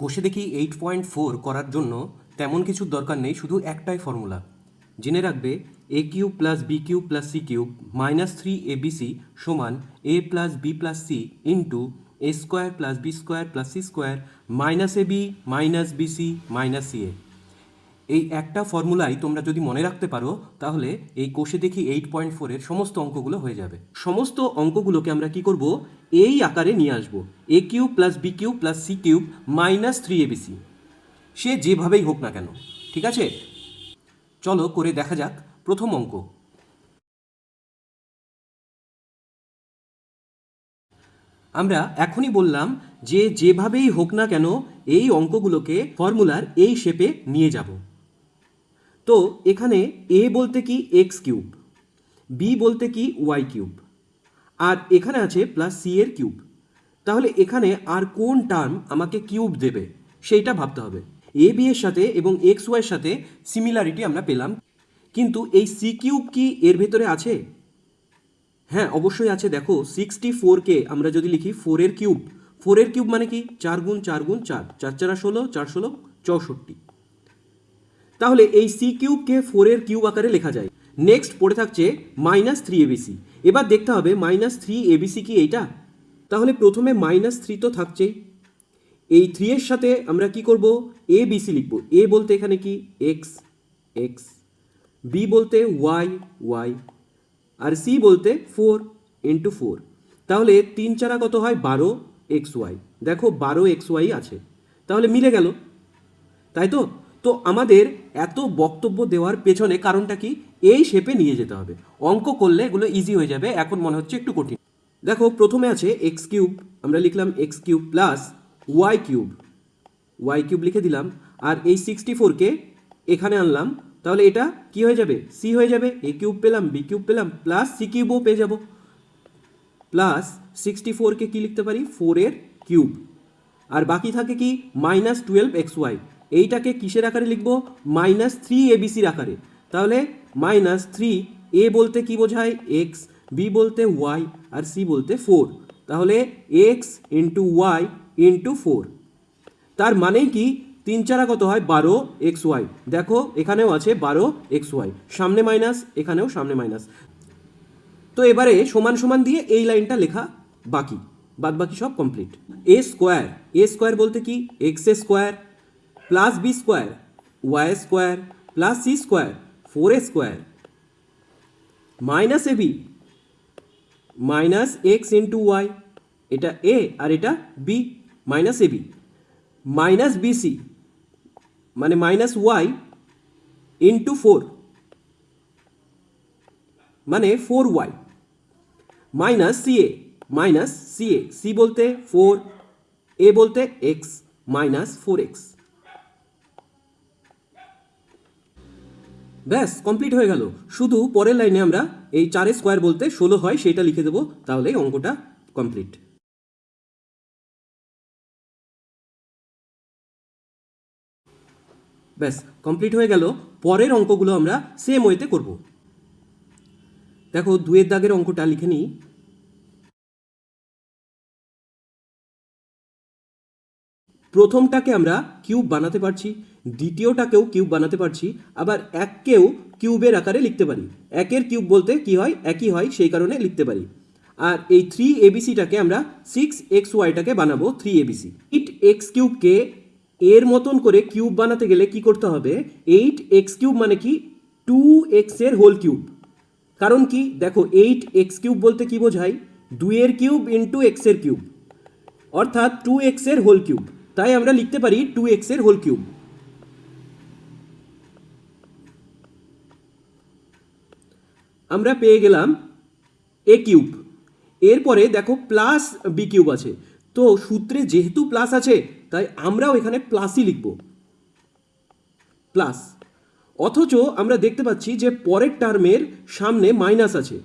কষে দেখি 8.4 করার জন্য তেমন কিছুর দরকার নেই, শুধু একটাই ফর্মুলা জেনে রাখবে। A cube plus B cube plus C cube minus 3abc সমান A plus B plus C into A square plus B square plus C square minus A B minus BC minus C A. এই একটা ফর্মুলাই তোমরা যদি মনে রাখতে পারো তাহলে এই কোষে দেখি 8.4-এর সমস্ত অঙ্কগুলো হয়ে যাবে। সমস্ত অঙ্কগুলোকে আমরা কি করব, এই আকারে নিয়ে আসবো। A cube plus B cube plus C cube minus 3abc, সে যেভাবেই হোক না কেন, ঠিক আছে? চলো করে দেখা যাক প্রথম অঙ্ক। আমরা এখনই বললাম যে যেভাবেই হোক না কেন এই অঙ্কগুলোকে ফর্মুলার এই শেপে নিয়ে যাব। তো এখানে এ বলতে কি এক্স কিউব, বি বলতে কি ওয়াই কিউব, আর এখানে আছে প্লাস সি এর কিউব। তাহলে এখানে আর কোন টার্ম আমাকে কিউব দেবে সেইটা ভাবতে হবে। এ বি এর সাথে এবং এক্স ওয়াইয়ের সাথে সিমিলারিটি আমরা পেলাম, কিন্তু এই সি কিউব কি এর ভেতরে আছে? হ্যাঁ, অবশ্যই আছে। দেখো 64কে আমরা যদি লিখি 4-এর কিউব, 4-এর কিউব মানে কি 4 গুণ 4 গুণ 4, 4 4 16, 4 16 64। তাহলে এই সি কিউবকে 4-এর কিউব আকারে লেখা যায়। নেক্সট পড়ে থাকছে মাইনাস 3abc। এবার দেখতে হবে মাইনাস 3abc কি এইটা? তাহলে প্রথমে মাইনাস 3 তো থাকছেই, এই 3 এর সাথে আমরা কি করব, এ বিসি লিখব। এ বলতে এখানে কি এক্স এক্স, বি বলতে ওয়াই ওয়াই, আর সি বলতে 4 ইন্টু 4। তাহলে 3 4 কত হয় 12 এক্স ওয়াই। দেখো 12 এক্স ওয়াই আছে, তাহলে মিলে গেল, তাই তো? তো আমাদের এত বক্তব্য দেওয়ার পেছনে কারণটা কি, এই শেপে নিয়ে যেতে হবে। অঙ্ক করলে এগুলো ইজি হয়ে যাবে, এখন মনে হচ্ছে একটু কঠিন। দেখো প্রথমে আছে এক্স কিউব, আমরা লিখলাম x cube plus y cube, y cube লিখে দিলাম। আর এই 64কে এখানে আনলাম, তাহলে এটা কি হয়ে যাবে, সি হয়ে যাবে। এ কিউব পেলাম, বি কিউব পেলাম, প্লাস সি কিউবও পেয়ে যাব। প্লাস 64কে কি লিখতে পারি, 4-এর কিউব। আর বাকি থাকে কি মাইনাস 12xy, এইটাকে কিসের আকারে লিখব, মাইনাস 3abcর আকারে। তাহলে মাইনাস 3, এ বলতে কি বোঝায় এক্স, বি বলতে ওয়াই, আর সি বলতে 4। তাহলে এক্স ইন্টু ওয়াই ইন্টু 4, তার মানেই কি 3 4 কত হয় 12 এক্স ওয়াই। দেখো এখানেও আছে 12 এক্স ওয়াই, সামনে মাইনাস, এখানেও সামনে মাইনাস। তো এবারে সমান সমান দিয়ে এই লাইনটা লেখা বাকি, বাদ বাকি সব complete. A square, A square বলতে কি X square plus B square Y square plus C square 4a square minus A B minus X into Y, এটা এ আর এটা B, minus A B minus BC মানে minus Y into 4 মানে 4y minus C এ, C বলতে 4, এ বলতে x minus 4x। ব্যাস complete হয়ে গেল। শুধু পরের লাইনে আমরা এই 4 স্কোয়ার বলতে 16 হয় সেটা লিখে দেবো, তাহলে অঙ্কটা কমপ্লিট। ব্যাস কমপ্লিট হয়ে গেল। পরের অঙ্কগুলো আমরা সেম ওয়েতে করব। দেখো 2-এর দাগের অঙ্কটা লিখে নিই। প্রথমটাকে আমরা কিউব বানাতে পারছি, দ্বিতীয়টাকেও কিউব বানাতে পারছি, আবার এককেও কিউবের আকারে লিখতে পারি। একের কিউব বলতে কি হয়, একই হয়, সেই কারণে লিখতে পারি। আর এই 3abcটাকে আমরা 6xyটাকে বানাবো 3abc। 8x কিউবকে এর মতন করে কিউব বানাতে গেলে কি করতে হবে, 8x কিউব মানে কি 2x এর হোল কিউব। কারণ কি দেখো 8x কিউব বলতে কি বোঝায় 2-এর কিউব ইন্টু এক্স এর কিউব, অর্থাৎ 2x এর হোল কিউব। তাই আমরা লিখতে পারি 2x এর হোল কিউব। আমরা পেয়ে গেলাম এ কিউব। এরপরে দেখো প্লাস বি কিউব আছে, তো সূত্রে যেহেতু প্লাস আছে তাই আমরাও এখানে প্লাসই লিখব, প্লাস। অথচ আমরা দেখতে পাচ্ছি যে পরের টার্মের সামনে মাইনাস আছে,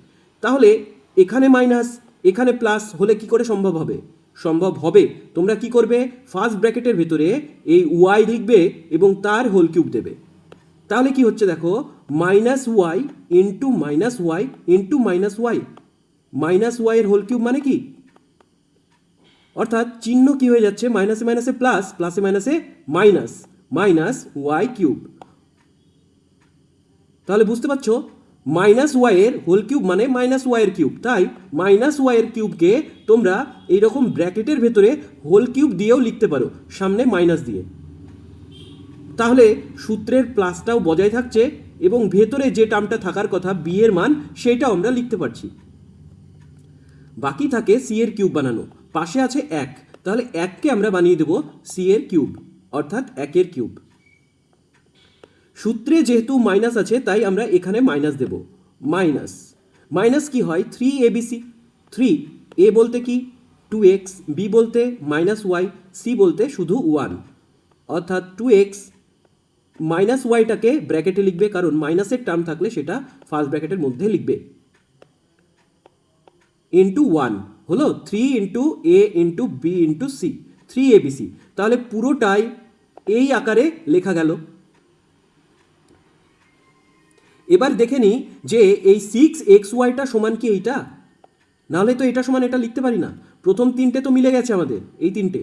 তাহলে এখানে মাইনাস এখানে প্লাস হলে কি করে সম্ভব হবে? সম্ভব হবে। তোমরা কি করবে, ফার্স্ট ব্র্যাকেটের ভেতরে এই ওয়াই লিখবে এবং তার হোল কিউব দেবে। তাহলে কি হচ্ছে দেখো, minus Y into minus Y into minus Y, minus Y এর হোল কিউব মানে কি অর্থাৎ চিহ্ন কি হয়ে যাচ্ছে, মাইনাসে মাইনাসে প্লাস, প্লাসে মাইনাসে মাইনাস, মাইনাস ওয়াই কিউব। তাহলে বুঝতে পারছো মাইনাস ওয়াই এর হোল কিউব মানে মাইনাস ওয়াই এর কিউব, তাই মাইনাস ওয়াই এর কিউবকে তোমরা এইরকম ব্র্যাকেটের ভেতরে হোল কিউব দিয়েও লিখতে পারো, সামনে মাইনাস দিয়ে। তাহলে সূত্রের প্লাসটাও বজায় থাকছে এবং ভেতরে যে টার্মটা থাকার কথা বি এর মান সেইটাও আমরা লিখতে পারছি। বাকি থাকে সি এর কিউব বানানো, পাশে আছে এক, তাহলে এককে আমরা বানিয়ে দেব সি এর কিউব, অর্থাৎ একের কিউব। সূত্রে যেহেতু মাইনাস আছে তাই আমরা এখানে মাইনাস দেব, মাইনাস মাইনাস কি হয় 3abc, 3 এ বলতে কি 2x, বি বলতে মাইনাস ওয়াই, সি বলতে শুধু 1, অর্থাৎ 2x মাইনাস ওয়াইটাকে ব্র্যাকেটে লিখবে, কারণ মাইনাসের টার্ম থাকলে সেটা ফার্স্ট ব্র্যাকেটের মধ্যে লিখবে, ইন্টু 1 হলো 3 into A into B into C, 3abc। তাহলে পুরোটাই এই আকারে লেখা গেল। এবার দেখে নিই যে এই 6xyটা সমান কি এইটা, নাহলে তো এটা সমান এটা লিখতে পারি না। প্রথম তিনটে তো মিলে গেছে আমাদের, এই তিনটে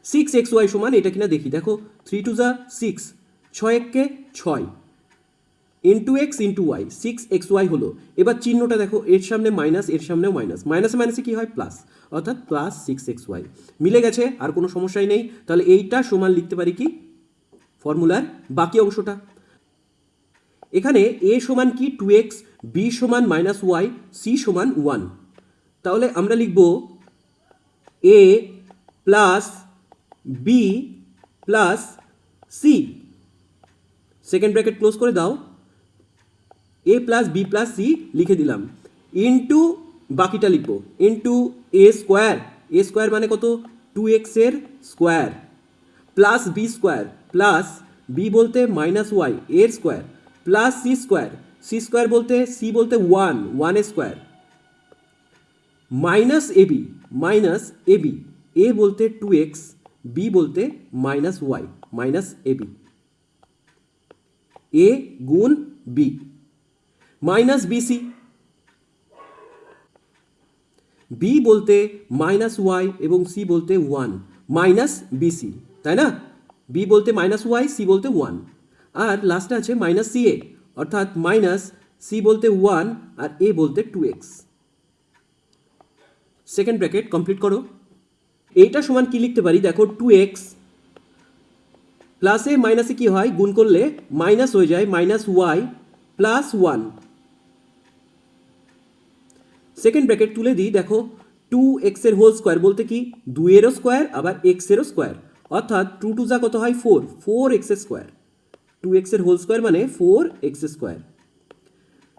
6xy সমান এটা কিনা দেখি, দেখো 3 2 যা 6, 6 এককে 6 into x into Y, 6xy হলো। এবার চিহ্নটা দেখো, এর সামনে মাইনাস, এর সামনেও মাইনাস, মাইনাসে মাইনাসে কি হয় প্লাস, অর্থাৎ প্লাস 6xy মিলে গেছে, আর কোনো সমস্যাই নেই। তাহলে এইটা সমান লিখতে পারি কি ফর্মুলার বাকি অংশটা। এখানে এ সমান কি 2x, বি সমান মাইনাস ওয়াই, সি সমান 1, তাহলে আমরা লিখব A plus B plus C, second bracket close করে দাও, A plus B plus C লিখে দিলাম, ইন্টু বাকিটা লিখবো into A square, A square মানে কত 2x এর স্কোয়ার, plus B square, plus B বলতে মাইনাস ওয়াই এর স্কোয়ার, plus C square, C square বলতে সি বলতে 1 এর স্কোয়ার, minus AB, minus AB, A বলতে 2x, বি বলতে minus Y, minus AB, A গুণ বি, মাইনাস বিসি, বি বলতে মাইনাস ওয়াই এবং সি বলতে 1, মাইনাস বিসি, তাই না, বি বলতে মাইনাস ওয়াই, সি বলতে 1, আর লাস্টে আছে মাইনাস সি এ, অর্থাৎ মাইনাস সি বলতে 1 আর এ বলতে 2x। সেকেন্ড ব্র্যাকেট কমপ্লিট করো। এইটা সমান কি লিখতে পারি দেখো, 2x প্লাসে মাইনাসে কি হয়, গুণ করলে মাইনাস হয়ে যায়, minus y plus 1। Second bracket তুলে দিই, দেখো 2x এর হোল স্কোয়ার বলতে কি 2 এরও স্কোয়ার আবার x এরও স্কোয়ার, অর্থাৎ 2 2 যা কত হয় 4, 4x স্কোয়ার, 2x এর হোল স্কোয়ার মানে 4x স্কোয়ার,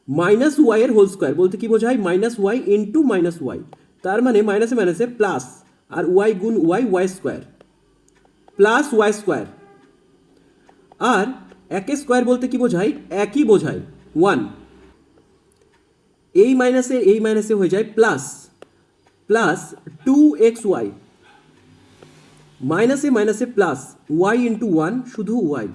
মাইনাস ওয়াই এর হোল স্কোয়ার বলতে কি বোঝায় minus Y into minus Y, তার মানে মাইনাসে মাইনাসে প্লাস, আর ওয়াই গুণ Y, Y square plus Y square, আর একে স্কোয়ার বলতে কি বোঝায় একই বোঝায় 1, এই মাইনাসে হয়ে যায় প্লাস, প্লাস 2xy, মাইনাসে মাইনাসে প্লাস ওয়াই ইন্টু 1 শুধু ওয়াই।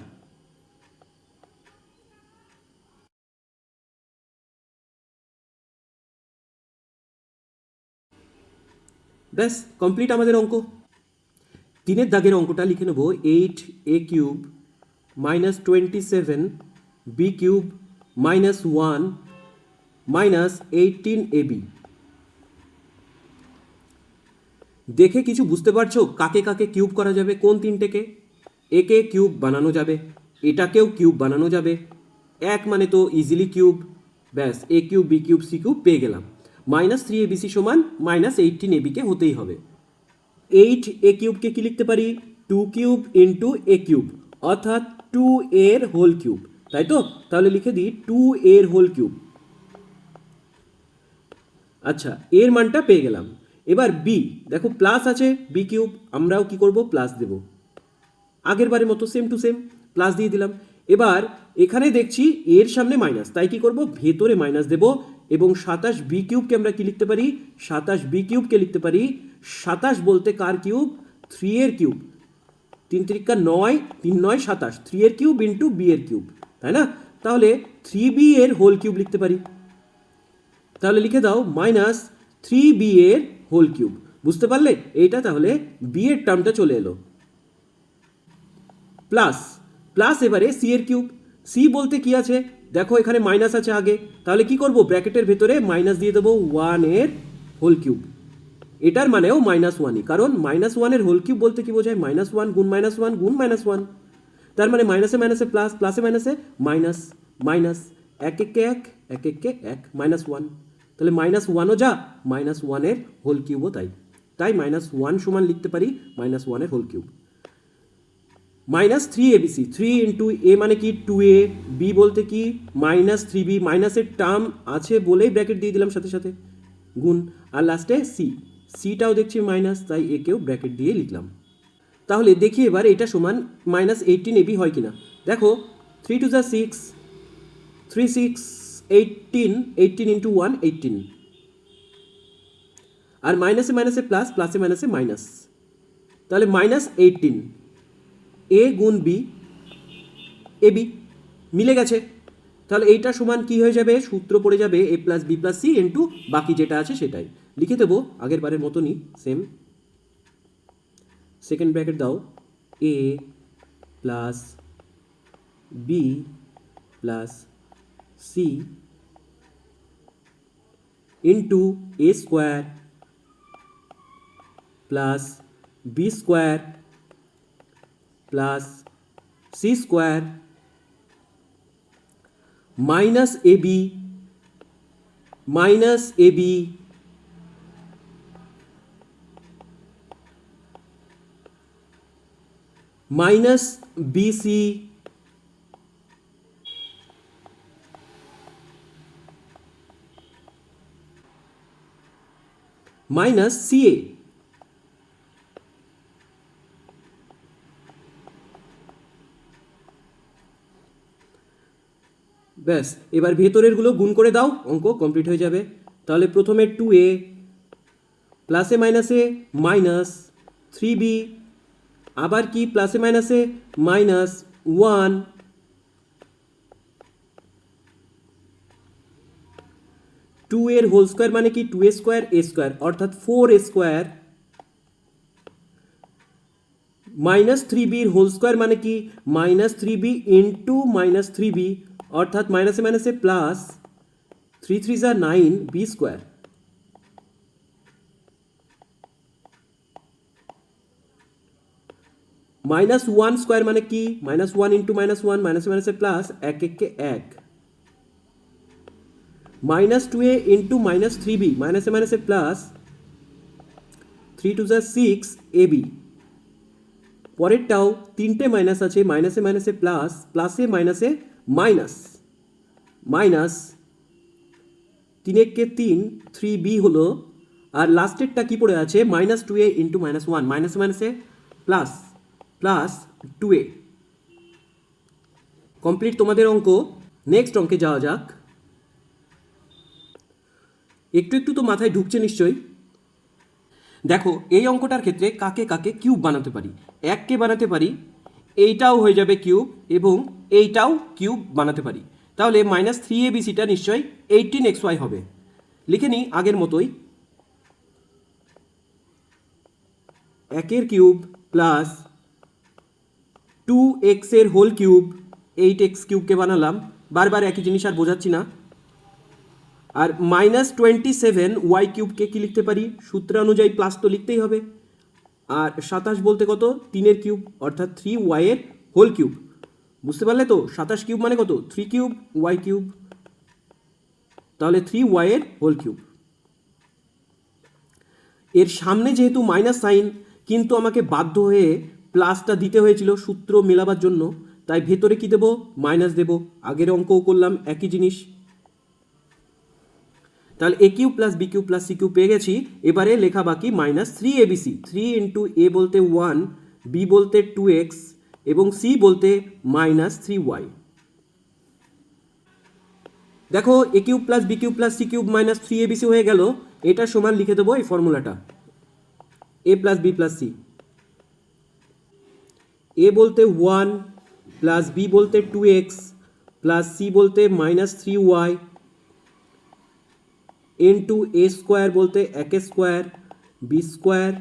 ব্যাস কমপ্লিট আমাদের অঙ্ক। তিনের দাগের অঙ্কটা লিখে নেব, 8a cube minus 27 b cube minus 1 minus 18ab। দেখে কিছু বুঝতে পারছো কাকে কাকে কিউব করা যাবে, কোন তিনটেকে? একে কিউব বানানো যাবে, এটাকেও কিউব বানানো যাবে, এক মানে তো ইজিলি কিউব, ব্যাস A cube B cube C cube পেয়ে গেলাম। মাইনাস 3abc সমান মাইনাস 18ab হতেই হবে। 8a কিউবকে কি লিখতে পারি 2 কিউব ইন্টু এ কিউব, অর্থাৎ 2 এর হোল কিউব, তাই তো? তাহলে লিখে দিই 2 এর হোল কিউব। আচ্ছা, এর মানটা পেয়ে গেলাম। এবার বি, দেখো প্লাস আছে বি কিউব, আমরাও কি করব প্লাস দেব, আগের বারের মতো সেম টু সেম প্লাস দিয়ে দিলাম। এবার এখানে দেখছি এর সামনে মাইনাস, তাই কি করব ভেতরে মাইনাস দেব, এবং 27 বি কিউবকে আমরা কি লিখতে পারি 27 বি কিউবকে লিখতে পারি 27 বলতে কার কিউব 3 এর কিউব, 3 3 9, 3 9 27, 3 এর কিউব ইন্টু বি এর কিউব, তাই না? তাহলে 3b এর হোল কিউব লিখতে পারি, তাহলে লিখে দাও মাইনাস 3b এর হোল কিউব। বুঝতে পারলে? এইটা তাহলে বি এর টার্মটা চলে এলো। প্লাস প্লাস এবারে সি এর কিউব। সি বলতে কি আছে? দেখো এখানে মাইনাস আছে আগে, তাহলে কি করব? ব্র্যাকেটের ভেতরে মাইনাস দিয়ে দেবো 1 এর হোল কিউব। এটার মানেও -1ই, কারণ -1 এর হোল কিউব বলতে কি বোঝায়? -1 গুণ -1 গুণ -1। তার মানে মাইনাসে মাইনাসে প্লাস, প্লাসে মাইনাসে মাইনাস, মাইনাস, এক এককে এক, এক এককে এক, -1। তাহলে -1ও যা, -1 এর হোল কিউবও তাই। তাই -1 সমান লিখতে পারি -1 এর হোল কিউব। -3abc, 3 ইন্টু এ মানে কি 2a, বি বলতে কি -3b, মাইনাসের টার্ম আছে বলেই ব্র্যাকেট দিয়ে দিলাম সাথে সাথে, গুণ, আর লাস্টে সি, সিটাও দেখছি মাইনাস, তাই একেও ব্র্যাকেট দিয়ে লিখলাম। তাহলে দেখি এবার এটা সমান -18ab হয় কিনা। দেখো 3 2 6, 3 6 18, 18 ইন্টু 1 18, আর মাইনাসে মাইনাসে প্লাস, প্লাসে মাইনাসে মাইনাস, তাহলে -18 এ গুণ বি, এ বি মিলে গেছে। তাহলে এইটা সমান কি হয়ে যাবে? সূত্র পড়ে যাবে A plus B plus C into বাকি যেটা আছে সেটাই লিখে দেবো আগের বারের মতনই সেম। সেকেন্ড ব্র্যাকেট দাও, A plus B plus C into A square plus B square plus C square minus A B, minus A B minus B C minus C A. ব্যাস, এবার ভেতরেরগুলো গুণ করে দাও, অঙ্ক কমপ্লিট হয়ে যাবে। তাহলে প্রথমে 2a প্লাসে মাইনাসে মাইনাস 3b, আবার কি প্লাসে মাইনাসে -1, 2 এর হোল স্কোয়ার মানে কি 2a স্কোয়ার a স্কোয়ার অর্থাৎ 4a স্কোয়ার, -3b এর হোল স্কোয়ার মানে কি -3b ইন্টু -3b অর্থাৎ মাইনাসে মাইনাসে প্লাস, 3 3 যা 9 বি স্কোয়ার, -1 স্কোয়ার মানে কি -1 ইন্টু -1, মাইনাসে মাইনাসে প্লাস, এক এককে এক, -2a ইন্টু -3b, মাইনাসে মাইনাসে প্লাস, 3 2 যা 6 ab। পরেরটাও তিনটে মাইনাস আছে, মাইনাসে মাইনাসে প্লাস, প্লাসে মাইনাসে মাইনাস, মাইনাস 3 একে 3, 3b হলো, আর লাস্টেরটা কি পড়ে আছে -2a ইন্টু -1, মাইনাসে মাইনাসে প্লাস, প্লাস 2a। কমপ্লিট তোমাদের অঙ্ক। নেক্সট অঙ্কে যাওয়া যাক। একটু একটু তো মাথায় ঢুকছে নিশ্চয়ই। দেখো এই অঙ্কটার ক্ষেত্রে কাকে কাকে কিউব বানাতে পারি? এককে বানাতে পারি, এইটাও হয়ে যাবে কিউব, এবং এইটাও কিউব বানাতে পারি। তাহলে -3abcটা নিশ্চয়ই 18xy হবে। লিখে নিই আগের মতোই, একের কিউব প্লাস 2x এর হোল কিউব, 8x কিউবকে বানালাম, বারবার একই জিনিস আর বোঝাচ্ছি না। আর -27y কিউবকে কি লিখতে পারি? সূত্র অনুযায়ী প্লাস তো লিখতেই হবে। আর 27 বলতে কত? 3 কিউব অর্থাৎ 3y এর হোল কিউব। বুঝতে পারলে তো? 27 কিউব মানে কত? 3 কিউব y কিউব, তাহলে 3y এর হোল কিউব। এর সামনে যেহেতু মাইনাস সাইন, কিন্তু আমাকে বাধ্য হয়ে প্লাসটা দিতে হয়েছিল সূত্র মেলাবার জন্য, তাই ভেতরে কি দেব? মাইনাস দেব। আগের অঙ্কও করলাম একই জিনিস। তাহলে A cube plus B cube plus C cube পেয়ে গেছি। এবারে লেখা বাকি -3abc, 3 ইন্টু এ বলতে 1, বি বলতে 2x এবং সি বলতে -3y। দেখো A cube plus B cube plus C cube -3abc হয়ে গেল। এটা সমান লিখে দেবো এই ফর্মুলাটা, A plus B plus C. A বলতে 1 প্লাস বি বলতে 2x প্লাস সি বলতে -3y ইন্টু এ স্কোয়ার বলতে 1 স্কোয়ার বি স্কোয়ার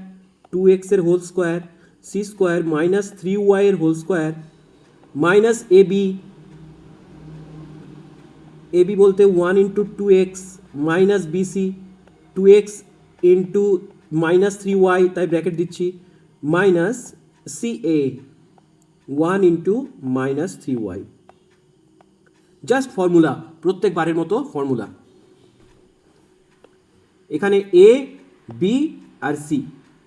2x এর whole square C square minus 3y এর হোল স্কোয়ার মাইনাস এবি বলতে 1 into 2x minus BC 2x into minus 3y তাই bracket দিচ্ছি minus CA 1 into minus 3y। Just formula, প্রত্যেকবারের মতো formula. এখানে A B R C,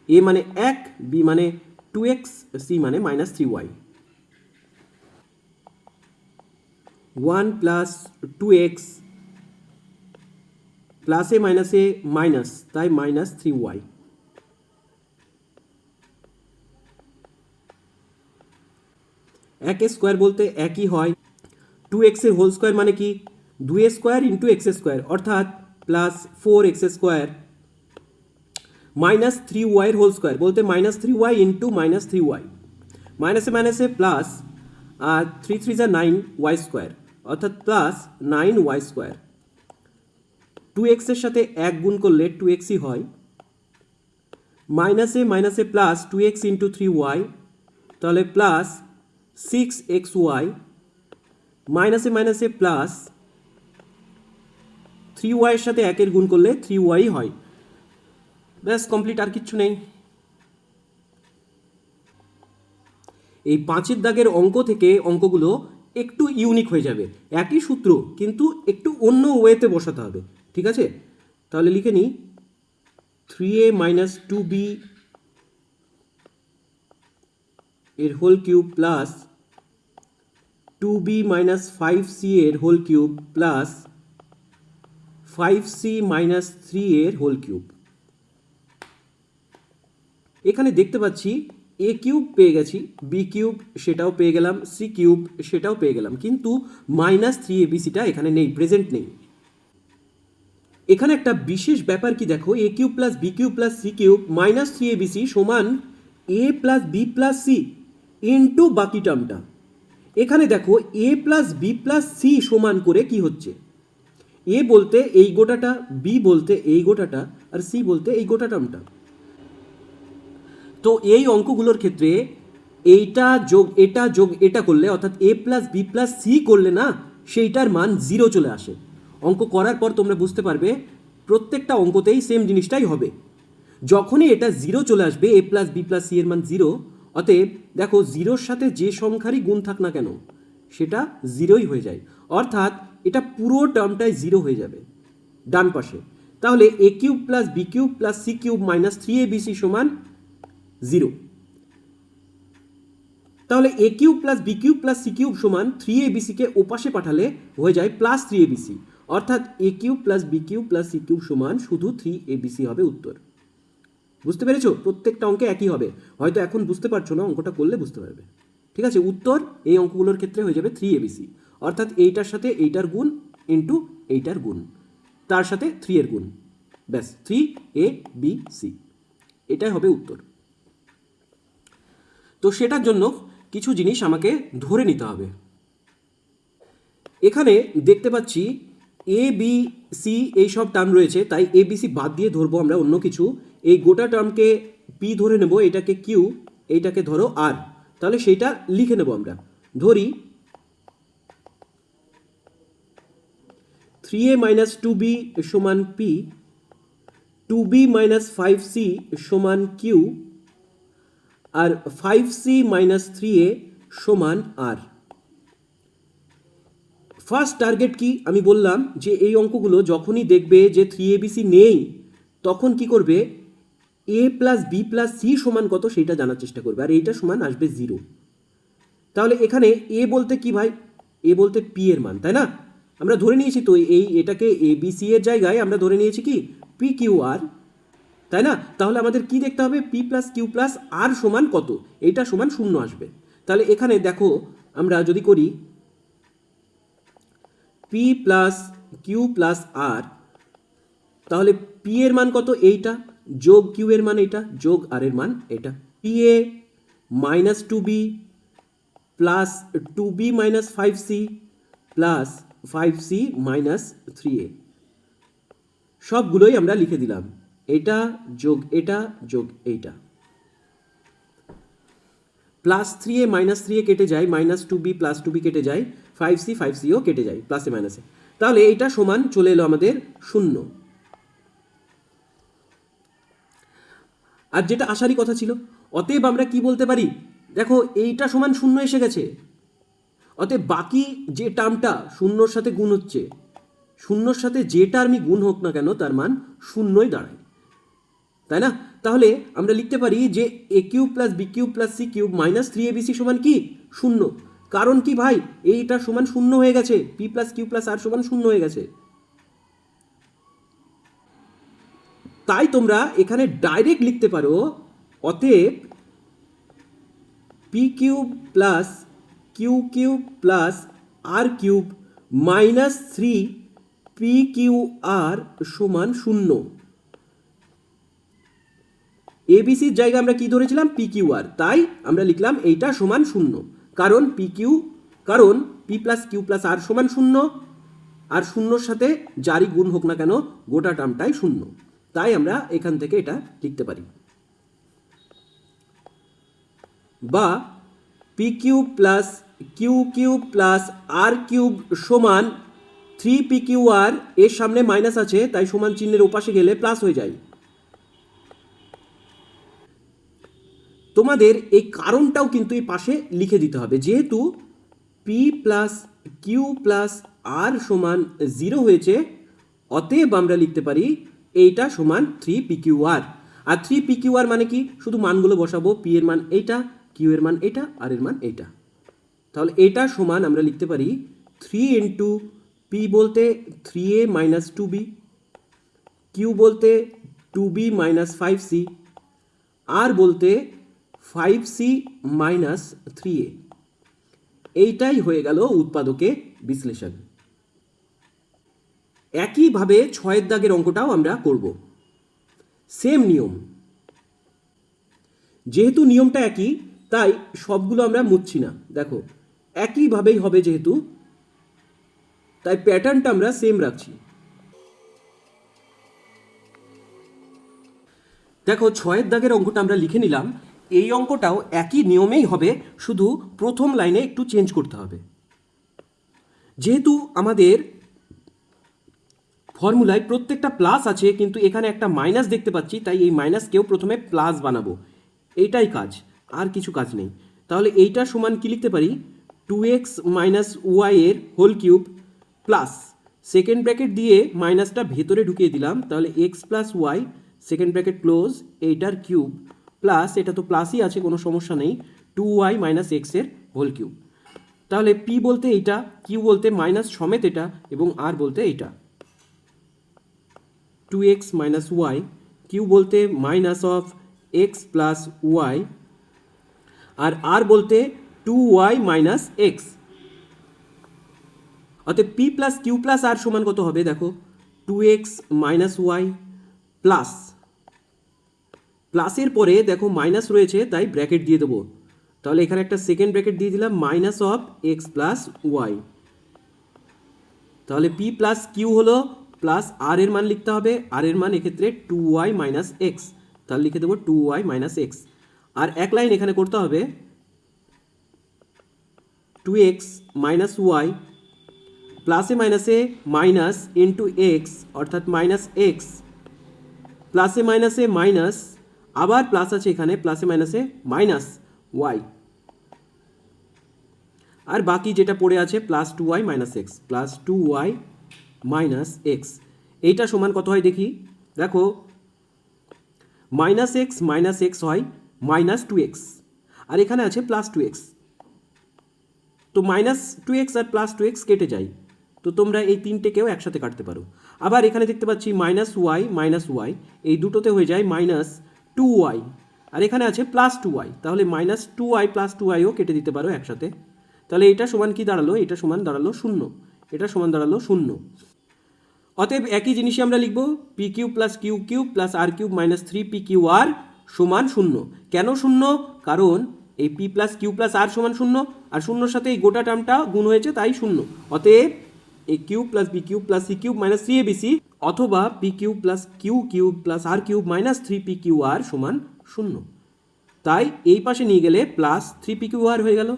এ মানে 1, B মানে 2x, C মানে মাইনাস 3y। 1 প্লাস 2x প্লাসে মাইনাসে মাইনাস তাই মাইনাস 3y। এক স্কোয়ার বলতে একই হয়, 2x এর হোল স্কোয়ার মানে কি 2 স্কোয়ার ইন্টু এক্স স্কোয়ার অর্থাৎ plus 4x square minus 3y এর হোল স্কোয়ার বলতে minus 3y into minus 3y মাইনাসে মাইনাসে প্লাস আর 3 3 যা 9y স্কোয়ার অর্থাৎ প্লাস 9y স্কোয়ার। 2x এর সাথে 1 গুণ করলে 2xই হয়, মাইনাসে মাইনাসে প্লাস 2x ইন্টু 3y তাহলে প্লাস 6xy মাইনাসে মাইনাসে প্লাস 3y এর সাথে 1 এর গুণ করলে 3y হয়। ব্যাস কমপ্লিট, আর কিচ্ছু নেই। এই 5 দাগের অঙ্ক থেকে অঙ্কগুলো একটু ইউনিক হয়ে যাবে, একই সূত্র কিন্তু একটু অন্য ওয়েতে বসাতে হবে, ঠিক আছে? তাহলে লিখে নিই 3a মাইনাস 2b এর whole cube plus 2b minus 5c এর whole cube plus 5c minus 3 এর হোল কিউব। এখানে দেখতে পাচ্ছি এ কিউব পেয়ে গেছি, বি কিউব সেটাও পেয়ে গেলাম, সি কিউব সেটাও পেয়ে গেলাম, কিন্তু মাইনাস 3abcটা এখানে নেই, প্রেজেন্ট নেই। এখানে একটা বিশেষ ব্যাপার কি দেখো, A cube plus B cube plus C cube minus 3abc সমান A plus B plus C into বাকি টার্মটা। এখানে দেখো A plus B plus C সমান করে কি হচ্ছে, এ বলতে এই গোটাটা, বি বলতে এই গোটাটা, আর সি বলতে এই গোটা টার্মটা। তো এই অঙ্কগুলোর ক্ষেত্রে এইটা যোগ এটা করলে অর্থাৎ এ প্লাস বি প্লাস সি করলে না সেইটার মান 0 চলে আসে। অঙ্ক করার পর তোমরা বুঝতে পারবে প্রত্যেকটা অঙ্কতেই সেম জিনিসটাই হবে। যখনই এটা 0 চলে আসবে, এ প্লাস বি প্লাস সি এর মান 0, অতএব দেখো 0-র সাথে যে সংখ্যারই গুণ থাক না কেন সেটা 0ই হয়ে যায়, অর্থাৎ এটা পুরো টার্মটাই 0 হয়ে যাবে ডান পাশে। তাহলে A cube plus B cube plus C cube minus 3abc সমান 0। তাহলে A cube plus B cube plus C cube সমান 3abc কে ওপাশে পাঠালে হয়ে যায় প্লাস 3abc, অর্থাৎ A cube plus B cube plus C cube সমান শুধু 3abc হবে উত্তর। বুঝতে পেরেছো? প্রত্যেকটা অঙ্কে একই হবে, হয়তো এখন বুঝতে পারছো না, অঙ্কটা করলে বুঝতে পারবে। ঠিক আছে, উত্তর এই অঙ্কগুলোর ক্ষেত্রে হয়ে যাবে 3abc, অর্থাৎ এইটার সাথে এইটার গুণ ইন্টু এইটার গুণ তার সাথে 3 এর গুণ, ব্যাস 3abc, এটাই হবে উত্তর। তো সেটার জন্য কিছু জিনিস আমাকে ধরে নিতে হবে। এখানে দেখতে পাচ্ছি এ বি সি এইসব টার্ম রয়েছে, তাই এ বি সি বাদ দিয়ে ধরবো আমরা অন্য কিছু। এই গোটা টার্মকে পি ধরে নেব, এটাকে কিউ, এইটাকে ধরো আর, তাহলে সেইটা লিখে নেব আমরা। ধরি 3a মাইনাস 2b সমান পি, 2b মাইনাস 5c সমান কিউ, আর 5c মাইনাস 3a সমান আর। ফার্স্ট টার্গেট কি আমি বললাম যে এই অঙ্কগুলো যখনই দেখবে যে 3abc নেই তখন কি করবে, এ প্লাস বি প্লাস সি সমান কত সেইটা জানার চেষ্টা করবে, আর এইটা সমান আসবে 0। তাহলে এখানে এ বলতে কি ভাই, এ বলতে পি এর মান, তাই না? আমরা ধরে নিয়েছি তো এটাকে এ বি সি এর জায়গায় আমরা ধরে নিয়েছি কি পি কিউ আর, তাই না? তাহলে আমাদের কি দেখতে হবে, P plus Q plus R সমান কত, এইটা সমান 0 আসবে। তাহলে এখানে দেখো আমরা যদি করি পি প্লাস কিউ প্লাস আর, তাহলে পি এর মান কত, এইটা, যোগ কিউ এর মান এইটা, যোগ আর এর মান এটা। P A minus 2b plus 2b minus 5c plus 5c minus 3a, সবগুলোই আমরা লিখে দিলাম। এটা যোগ এটা যোগ এইটা, প্লাস 3a মাইনাস 3a কেটে যায়, মাইনাস 2b প্লাস 2b কেটে যায়, 5c ও কেটে যায় প্লাসে মাইনাসে। তাহলে এইটা সমান চলে এলো আমাদের 0। আর যেটা আসারই কথা ছিল, অতএব আমরা কি বলতে পারি, দেখো এইটা সমান 0 এসে গেছে, অতএব বাকি যে টার্মটা শূন্যর সাথে গুণ হচ্ছে, শূন্যর সাথে যে টার্মই গুণ হোক না কেন তার মান 0ই দাঁড়ায়, তাই না? তাহলে আমরা লিখতে পারি যে a cube plus B cube plus C cube minus 3abc সমান কি 0। কারণ কি ভাই, এইটা সমান 0 হয়ে গেছে, p plus Q plus R সমান 0 হয়ে গেছে। তাই তোমরা এখানে ডাইরেক্ট লিখতে পারো, অতএব P cube plus Q cube plus R cube minus 3 Q R সমান 0। এবিসির জায়গায় আমরা কি ধরেছিলাম, পি কিউ আর, তাই আমরা লিখলাম এইটা সমান 0। কারণ কারণ P plus Q plus R সমান 0, আর 0র সাথে যারই গুণ হোক না কেন গোটা টার্মটাই 0, তাই আমরা এখান থেকে এটা লিখতে পারি। বা P cube plus Q cube plus R cube সমান 3p কিউ আর, এর সামনে মাইনাস আছে তাই সমান চিহ্নের ওপাশে গেলে প্লাস হয়ে যায়। তোমাদের এই কারণটাও কিন্তু এই পাশে লিখে দিতে হবে, যেহেতু P plus Q plus R সমান 0 হয়েছে, অতএব আমরা লিখতে পারি এইটা সমান 3p কিউ আর। আর 3p কিউ আর মানে কি, শুধু মানগুলো বসাবো, পি এর মান এইটা, কিউ এর মান এইটা, আর এর মান এইটা। তাহলে এইটা সমান আমরা লিখতে পারি 3 ইন্টু পি বলতে 3a মাইনাস 2b, কিউ বলতে 2b মাইনাস 5c, আর বলতে 5c মাইনাস 3a। এইটাই হয়ে গেল উৎপাদকে বিশ্লেষণ। একইভাবে 6 দাগের অঙ্কটাও আমরা করব, সেম নিয়ম। যেহেতু নিয়মটা একই তাই সবগুলো আমরা মুছছি না, দেখো একইভাবেই হবে যেহেতু, তাই প্যাটার্নটা আমরা সেম রাখছি। দেখো 6 দাগের অঙ্কটা আমরা লিখে নিলাম, এই অঙ্কটাও একই নিয়মেই হবে, শুধু প্রথম লাইনে একটু চেঞ্জ করতে হবে। যেহেতু আমাদের ফর্মুলায় প্রত্যেকটা প্লাস আছে কিন্তু এখানে একটা মাইনাস দেখতে পাচ্ছি, তাই এই মাইনাসকেও প্রথমে প্লাস বানাবো, এইটাই কাজ, আর কিছু কাজ নেই। তাহলে এইটা সমান কি লিখতে পারি, 2x মাইনাস ওয়াই এর whole cube plus second bracket দিয়ে মাইনাসটা ভেতরে ঢুকিয়ে দিলাম, তাহলে x plus y second bracket close এইটার কিউব প্লাস, এটা তো প্লাসই আছে কোনো সমস্যা নেই, 2y মাইনাস এক্সের হোল কিউব। তাহলে পি বলতে এইটা, কিউ বলতে মাইনাস সমেত এটা, এবং আর বলতে এইটা, 2x মাইনাস ওয়াই, কিউ বলতে minus of x plus Y, R বলতে 2y মাইনাস এক্স। অতএব P plus Q plus R সমান কত হবে, দেখো 2x মাইনাস ওয়াই প্লাস, প্লাসের পরে দেখো মাইনাস রয়েছে তাই ব্র্যাকেট দিয়ে দেবো, তাহলে এখানে একটা সেকেন্ড ব্র্যাকেট দিয়ে দিলাম, minus of x plus y. তাহলে পি প্লাস কিউ হলো প্লাস আর এর মান লিখতে হবে, আর এর মান এক্ষেত্রে 2y মাইনাস এক্স, তাহলে লিখে দেবো 2y মাইনাস এক্স। আর এক লাইন এখানে করতে হবে, 2x মাইনাস ওয়াই প্লাসে মাইনাসে মাইনাস ইন্টু এক্স অর্থাৎ মাইনাস এক্স, প্লাসে মাইনাসে মাইনাস, আবার প্লাস আছে এখানে, প্লাসে মাইনাসে মাইনাস ওয়াই, আর বাকি যেটা পড়ে আছে plus 2y minus x, plus 2y minus x. এইটা সমান কত হয় দেখি, দেখো মাইনাস এক্স হয় মাইনাস 2x, আর এখানে আছে প্লাস 2x, তো মাইনাস 2x আর প্লাস 2x কেটে যায়, তো তোমরা এই তিনটেকেও একসাথে কাটতে পারো। আবার এখানে দেখতে পাচ্ছি মাইনাস ওয়াই, এই দুটোতে হয়ে যায় মাইনাস 2y, আর এখানে আছে প্লাস 2y, তাহলে মাইনাস 2y প্লাস 2yও কেটে দিতে পারো একসাথে। তাহলে এটা সমান কি দাঁড়ালো, এটা সমান দাঁড়ালো 0, এটা সমান দাঁড়ালো 0। অতএব একই জিনিসই আমরা লিখব, P cube plus Q cube plus R cube minus 3p Q R সমান 0। কেন 0? কারণ এই P plus Q plus R সমান 0, আর 0-র সাথে এই গোটা টার্মটা গুণ হয়েছে তাই 0। অতএব এই cube plus B cube plus C cube minus 3abc অথবা P cube plus Q cube plus R cube minus 3p Q R সমান 0। তাই এই পাশে নিয়ে গেলে প্লাস 3p কিউ আর হয়ে গেল।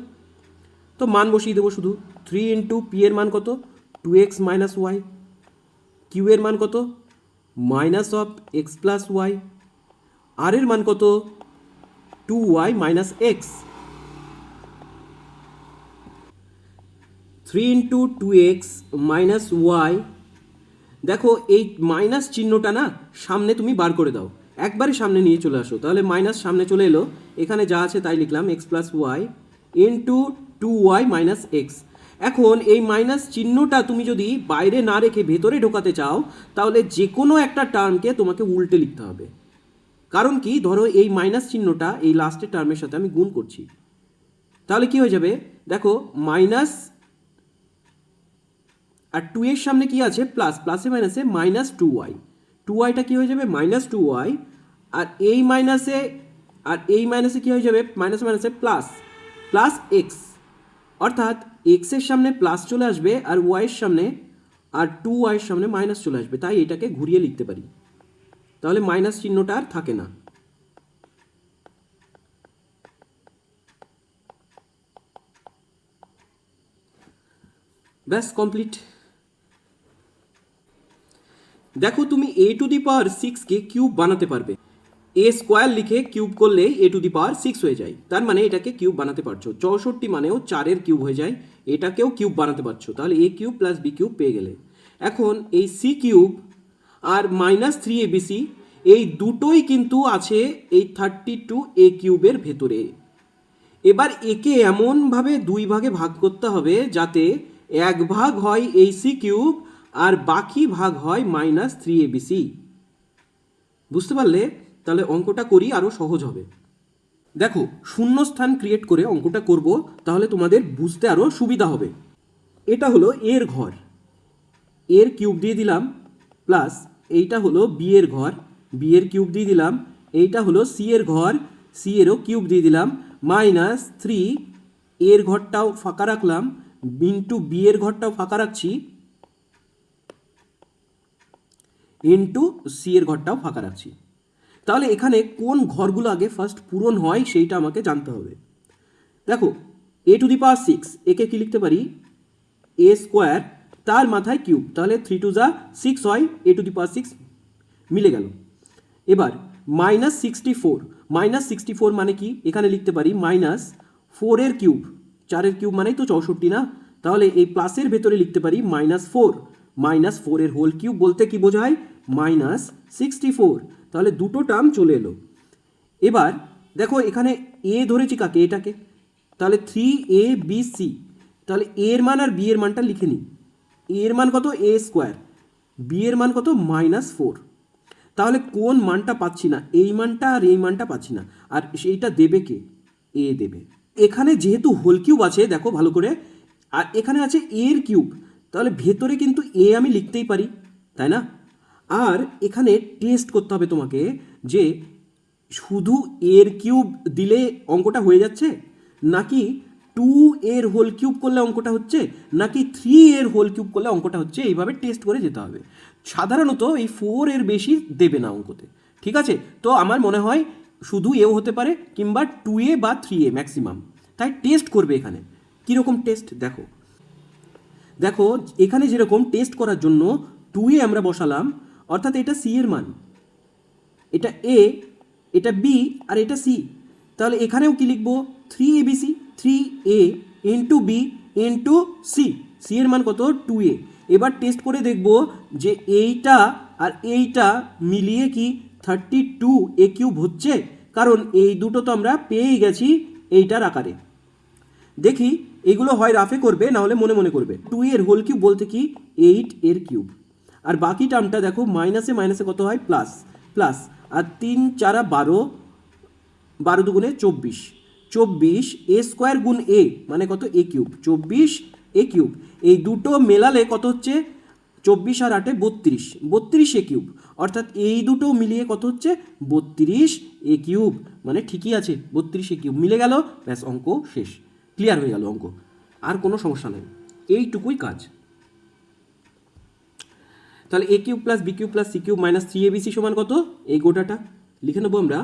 তো মান বসিয়ে দেবো শুধু। 3 ইন্টু পি এর মান কত, 2x মাইনাস ওয়াই। কিউ এর মান কত, minus of x plus Y. R এর মান কত, 2y minus X. 3 into 2x minus Y. দেখো এই মাইনাস চিহ্নটা না সামনে তুমি বার করে দাও, একবারে সামনে নিয়ে চলে আসো, তাহলে মাইনাস সামনে চলে এলো। এখানে যা আছে তাই লিখলাম, x plus y into 2y minus x. এখন এই মাইনাস চিহ্নটা তুমি যদি বাইরে না রেখে ভেতরে ঢোকাতে চাও, তাহলে যে কোনো একটা টার্মকে তোমাকে উল্টে লিখতে হবে। কারণ কি, ধরো এই মাইনাস চিহ্নটা এই লাস্টের টার্মের সাথে আমি গুণ করছি, তাহলে কি হয়ে যাবে, দেখো মাইনাস আর 2 এর সামনে কি আছে, প্লাস, প্লাসে মাইনাসে মাইনাস 2y। 2yটা কি হয়ে যাবে, মাইনাস 2y। আর এই মাইনাসে কি হয়ে যাবে, মাইনাস মাইনাসে প্লাস, প্লাস এক্স। অর্থাৎ এক্স এর সামনে প্লাস চলে আসবে আর ওয়াই এর সামনে, আর 2y এর সামনে মাইনাস চলে আসবে। তাই এটাকে ঘুরিয়ে লিখতে পারি, তাহলে মাইনাস চিহ্নটা আর থাকে না। ব্যাস কমপ্লিট। দেখো তুমি এ টু দি পাওয়ার 6কে কিউব বানাতে পারবে। এ স্কোয়ার লিখে কিউব করলে এ টু দি পাওয়ার 6 হয়ে যায়, তার মানে এটাকে কিউব বানাতে পারছো। 64 মানেও 4-এর কিউব হয়ে যায়, এটাকেও কিউব বানাতে পারছো। তাহলে A cube plus B cube পেয়ে গেলে। এখন এই সি কিউব আর মাইনাস 3abc এই দুটোই কিন্তু আছে এই 32 এ কিউবের ভেতরে। এবার একে এমনভাবে 2 ভাগে ভাগ করতে হবে যাতে এক ভাগ হয় এই সি কিউব আর বাকি ভাগ হয় মাইনাস 3abc। বুঝতে পারলে? তাহলে অঙ্কটা করি, আরও সহজ হবে। দেখো শূন্যস্থান ক্রিয়েট করে অঙ্কটা করব, তাহলে তোমাদের বুঝতে আরও সুবিধা হবে। এটা হলো এর ঘর, এর কিউব দিয়ে দিলাম, প্লাস এইটা হলো বি এর ঘর, বি এর কিউব দিয়ে দিলাম। এইটা হলো সি এর ঘর, সি এরও কিউব দিয়ে দিলাম, মাইনাস 3 এর ঘরটাও ফাঁকা রাখলাম, ইন্টু বি এর ঘরটাও ফাঁকা রাখছি, ইন্টু সি এর ঘরটাও ফাঁকা রাখছি। তাহলে এখানে কোন ঘরগুলো আগে ফার্স্ট পূরণ হয় সেইটা আমাকে জানতে হবে। দেখো এ টু দি পাওয়ার 6, একে কি লিখতে পারি, এ স্কোয়ার তার মাথায় কিউব, তাহলে 3 2 যা 6 হয়, এ টু দি পাওয়ার 6 মিলে গেল। এবার মাইনাস 64, মাইনাস 64 মানে কি, এখানে লিখতে পারি মাইনাস 4-এর কিউব, 4-এর কিউব মানেই তো 64 না, তাহলে এই প্লাসের ভেতরে লিখতে পারি মাইনাস 4, মাইনাস 4-এর হোল কিউব বলতে কি বোঝায়, মাইনাস 64। তাহলে দুটো টার্ম চলে এলো। এবার দেখো এখানে এ ধরেছি কাকে, এটাকে, তাহলে 3abc, তাহলে এ এর মান আর বি এর মানটা লিখে নিই। এ এর মান কত, এ স্কোয়ার, বি এর মান কত, মাইনাস 4। তাহলে কোন মানটা পাচ্ছি না, এই মানটা আর এই মানটা পাচ্ছি না, আর সেইটা দেবে কে, এ দেবে। এখানে যেহেতু হোল কিউব আছে দেখো ভালো করে, আর এখানে আছে এর কিউব, তাহলে ভেতরে কিন্তু এ আমি লিখতেই পারি, তাই না? আর এখানে টেস্ট করতে হবে তোমাকে যে শুধু এর কিউব দিলে অঙ্কটা হয়ে যাচ্ছে, নাকি 2 এর হোল কিউব করলে অঙ্কটা হচ্ছে, নাকি 3 এর হোল কিউব করলে অঙ্কটা হচ্ছে, এইভাবে টেস্ট করে যেতে হবে। সাধারণত এই 4 এর বেশি দেবে না অঙ্কতে, ঠিক আছে? তো আমার মনে হয় শুধু এও হতে পারে, কিংবা 2a বা 3a ম্যাক্সিমাম। তাই টেস্ট করবে এখানে। কীরকম টেস্ট দেখো, দেখো এখানে যেরকম টেস্ট করার জন্য 2a আমরা বসালাম, অর্থাৎ এটা সি এর মান, এটা এ, এটা বি আর এটা সি। তাহলে এখানেও কি লিখবো, 3abc, 3a into B into c, c এর মান কত, 2a। এবার টেস্ট করে দেখব যে এইটা আর এইটা মিলিয়ে কি 32 এ কিউব হচ্ছে, কারণ এই দুটো তো আমরা পেয়েই গেছি এইটার আকারে। দেখি এগুলো হয় রাফে করবে, না হলে মনে মনে করবে। 2 এর হোল কিউব বলতে কি 8 এর কিউব, আর বাকি টার্মটা দেখো মাইনাসে মাইনাসে কত হয়, প্লাস, প্লাস, আর 3 4 12, 12 দুগুণে 24, 24 এ স্কোয়ার গুণ এ মানে কত, এ কিউব, 24 এ কিউব। এই দুটো মেলালে কত হচ্ছে, 24 আর 8 32, 32 এ কিউব, অর্থাৎ এই দুটো মিলিয়ে কত হচ্ছে, 32 এ কিউব। মানে ঠিকই আছে, 32 এ কিউব মিলে গেল, ব্যাস অঙ্ক শেষ, ক্লিয়ার হয়ে গেল অঙ্ক, আর কোনো সমস্যা নেই, এইটুকুই কাজ। তাহলে A cube plus B cube plus C cube minus 3abc সমান কত? এই গোটাটা লিখে নেবো আমরা।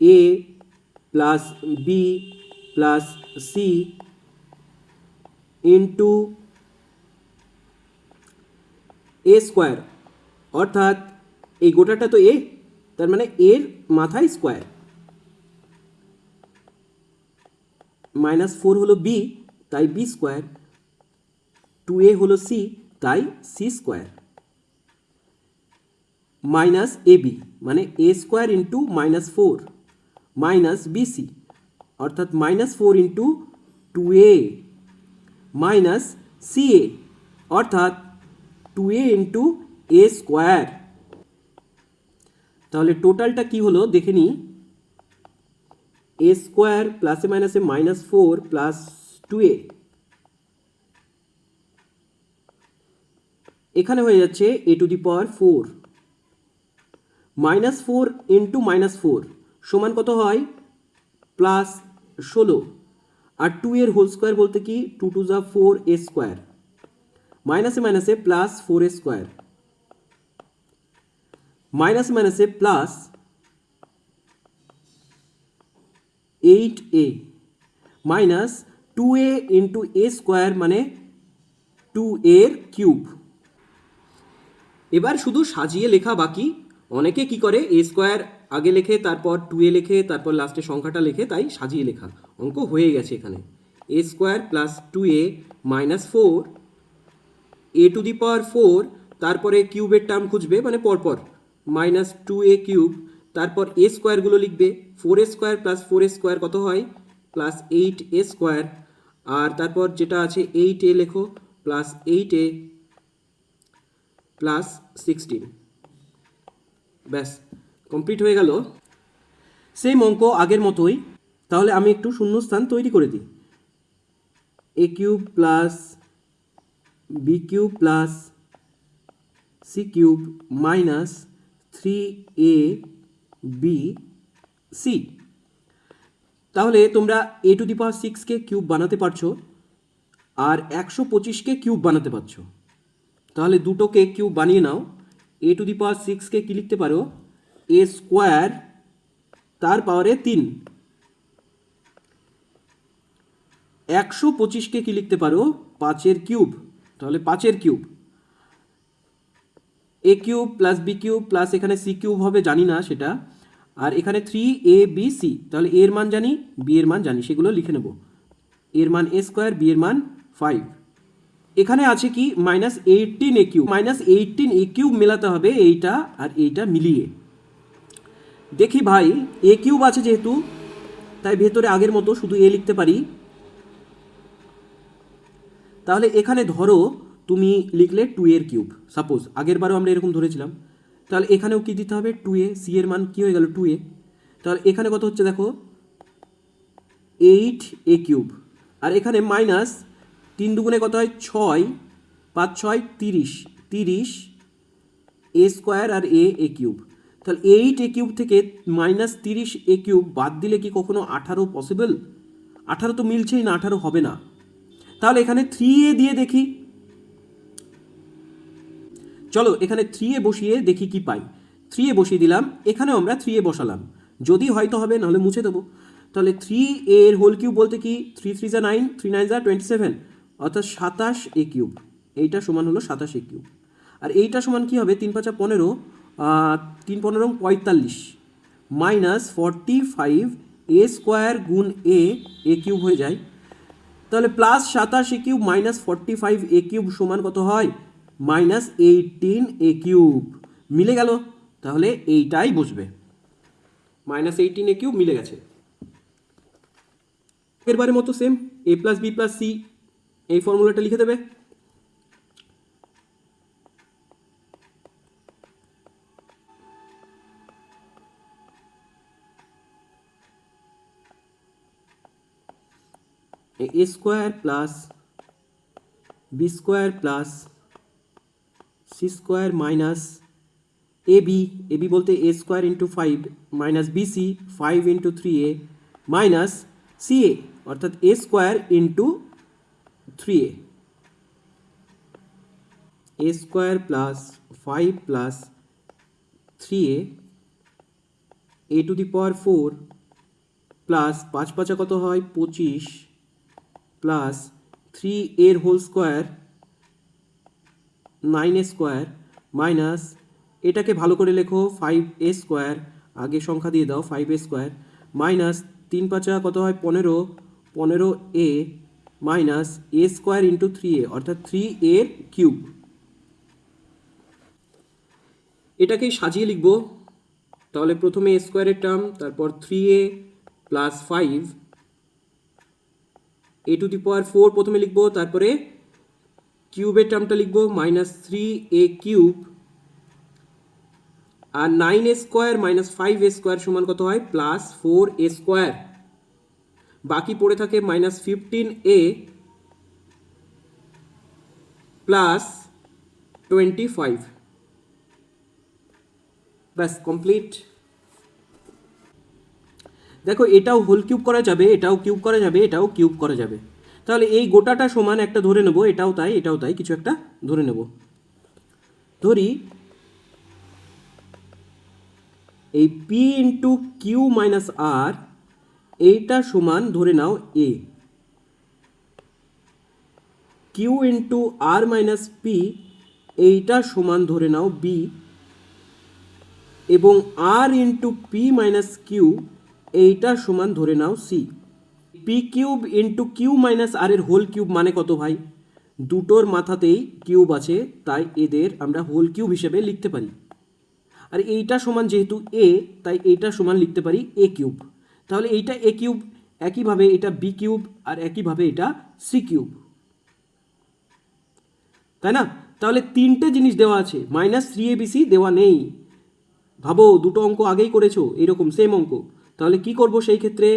A plus B plus C into A square, অর্থাৎ এই গোটাটা তো এ, তার মানে এর মাথায় স্কোয়ার, -4 হলো বি তাই বি স্কোয়ার, 2a হলো সি তাই C square, minus A B মানে এ স্কোয়ার ইন্টু -4 মাইনাস বিসি, অর্থাৎ -4 ইন্টু 2a মাইনাস সিএ, অর্থাৎ 2a ইন্টু এ স্কোয়ার। তাহলে টোটালটা কি হলো দেখে নিই। এ স্কোয়ার প্লাসে মাইনাসে -4 প্লাস 2a, এখানে হয়ে যাচ্ছে a to the power 4, -4 into -4 সমান কত হয়? +16, আর 2 এর হোল স্কোয়ার বলতে কি 2 টু যা 4 a স্কোয়ার, মাইনাসে মাইনাসে প্লাস 4a স্কোয়ার, মাইনাসে মাইনাসে plus 8a minus 2a into A square মানে 2a এর কিউব। এবার শুধু সাজিয়ে লেখা বাকি। অনেকে কি করে এ স্কোয়ার আগে লেখে, তারপর 2a লেখে, তারপর লাস্টে সংখ্যাটা লেখে, তাই সাজিয়ে লেখা। অঙ্ক হয়ে গেছে এখানে। A square plus 2a minus 4 A to the power 4, তারপরে কিউবের টার্ম খুঁজবে মানে পরপর, -2a কিউব, তারপর এ স্কোয়ারগুলো লিখবে, 4a square plus 4a square কত হয়? +8a স্কোয়ার, আর তারপর যেটা আছে 8a লেখো, +8a প্লাস 16, ব্যাস কমপ্লিট হয়ে গেল। সেম অঙ্ক আগের মতোই। তাহলে আমি একটু শূন্যস্থান তৈরি করে দিই। A cube plus B cube plus C cube minus 3abc। তাহলে তোমরা a টু দি পাওয়ার 6কে কিউব বানাতে পারছো, আর 125কে কিউব বানাতে পারছো। তাহলে দুটোকে কিউব বানিয়ে নাও। a টু দি পাওয়ার 6কে কী লিখতে পারো? a স্কোয়ার তার পাওয়ারে 3। 125কে কী লিখতে পারো? 5-এর কিউব, তাহলে 5-এর cube. A cube plus B cube plus এখানে সি কিউব হবে, জানি না সেটা, আর এখানে 3abc, তাহলে এর মান জানি, বি এর মান জানি, সেগুলো লিখে নেব। এর মান a স্কোয়ার, বি এর মান 5। এখানে আছে কি -18a কিউব, -18a কিউব মেলাতে হবে এইটা আর এইটা মিলিয়ে। দেখি ভাই, এ কিউব আছে যেহেতু, তাই ভেতরে আগের মতো শুধু এ লিখতে পারি। তাহলে এখানে ধরো তুমি লিখলে 2 এর কিউব, সাপোজ আগেরবারও আমরা এরকম ধরেছিলাম। তাহলে এখানেও কি দিতে হবে? 2a, সি এর মান কি হয়ে গেল? 2a। তাহলে এখানে কত হচ্ছে দেখো, 8a কিউব, আর এখানে মাইনাস 3 দুগুণে কত হয়? 6, 5 6 30, 30 a স্কোয়ার আর a কিউব। তাহলে 8a কিউব থেকে -30a কিউব বাদ দিলে কি কখনো 18 পসিবল? 18 তো মিলছেই না, 18 হবে না। তাহলে এখানে 3a দিয়ে দেখি। চলো এখানে 3a বসিয়ে দেখি কি পাই। 3a বসিয়ে দিলাম, এখানেও আমরা 3a বসালাম, যদি হয়তো হবে, নাহলে মুছে দেবো। তাহলে 3a এর হোল কিউব বলতে কি 3 3 যা 9, 3 9 যা 27, অর্থাৎ 27a কিউব। এইটা সমান হলো 27a কিউব। আর এইটা সমান কি হবে? 3 5 15, 3 15 45 মাইনাস 45 a স্কোয়ার গুণ a কিউব হয়ে যায়। তাহলে +27a cube minus 45a cube সমান কত হয়? -18a cube. মিলে গেল, তাহলে এইটাই বসবে। -18a কিউব মিলে গেছে। এরবারের মতো same a plus B plus C, এই ফর্মুলাটা লিখে দেবে। a square plus B square plus C square minus AB বলতে a square into 5 minus BC 5 into 3a minus CA, অর্থাৎ A square into 3a, A square plus 5 plus 3a A to the power 4 plus 5 5 কত হয় 25 plus 3 এর whole square 9a square minus এটাকে ভালো করে লেখো 5a square, আগে সংখ্যা দিয়ে দাও 5a স্কোয়ার মাইনাস 3 5 কত হয় 15a মাইনাস এ স্কোয়ার ইন্টু 3a অর্থাৎ 3 এর কিউব। এটাকেই সাজিয়ে লিখব, তাহলে প্রথমে এ স্কোয়ারের টার্ম, তারপর 3a plus 5 A to the power 4 প্রথমে লিখব, তারপরে কিউবের টার্মটা লিখব মাইনাস 3a কিউব, আর 9a square minus 5a square সমান কত হয় প্লাস 4a স্কোয়ার। বাকি পড়ে থাকে মাইনাস 15a প্লাস 25। ব্যাস কমপ্লিট। দেখো এটাও হোল কিউব করা যাবে, এটাও কিউব করা যাবে, এটাও কিউব করা যাবে। তাহলে এই গোটাটা সমান একটা ধরে নেব, এটাও তাই এটাও তাই, কিছু একটা ধরে নেব। ধরি এই P into Q minus R এইটা সমান ধরে নাও A, Q into R minus P এইটা সমান ধরে নাও বি, এবং R into P minus Q এইটা সমান ধরে নাও C. P cube into Q minus R এর হোল কিউব মানে কত ভাই? দুটোর মাথাতেই কিউব আছে, তাই এদের আমরা হোল কিউব হিসেবে লিখতে পারি। আর এইটা সমান যেহেতু এ, তাই এইটা সমান লিখতে পারি এ কিউব। তাহলে এইটা এ কিউব, একইভাবে এটা বি কিউব, আর একইভাবে এটা সি কিউব, তাই না? তাহলে তিনটে জিনিস দেওয়া আছে, মাইনাস 3abc দেওয়া নেই। ভাবো দুটো অঙ্ক আগেই করেছো এইরকম সেম অঙ্ক, তাহলে কি করব সেই ক্ষেত্রে?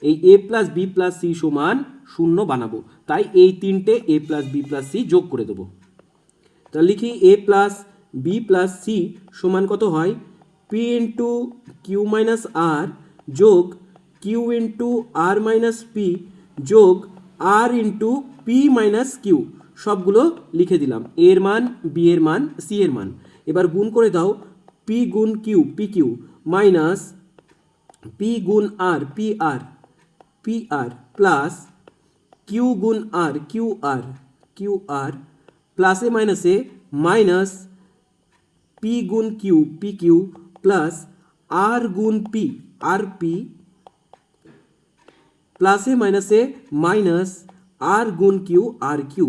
এই এ প্লাস বি প্লাস সি সমান 0 বানাবো, তাই এই তিনটে এ প্লাস বি প্লাস সি যোগ করে দেবো। তাহলে লিখি এ প্লাস বি প্লাস সি সমান কত হয় পি ইন্টু কিউ মাইনাস আর যোগ Q into R minus P যোগ আর ইন্টু পি মাইনাস কিউ, সবগুলো লিখে দিলাম, এর মান, বি এর মান, সি এর মান। এবার গুণ করে দাও, পি গুণ q p Q minus p গুণ r p r p r plus q গুণ r q r q r প্লাসে মাইনাসে মাইনাস পি গুণ q p q plus r গুণ পি আর পি প্লাসে মাইনাসে মাইনাস আর গুণ কিউ আর কিউ।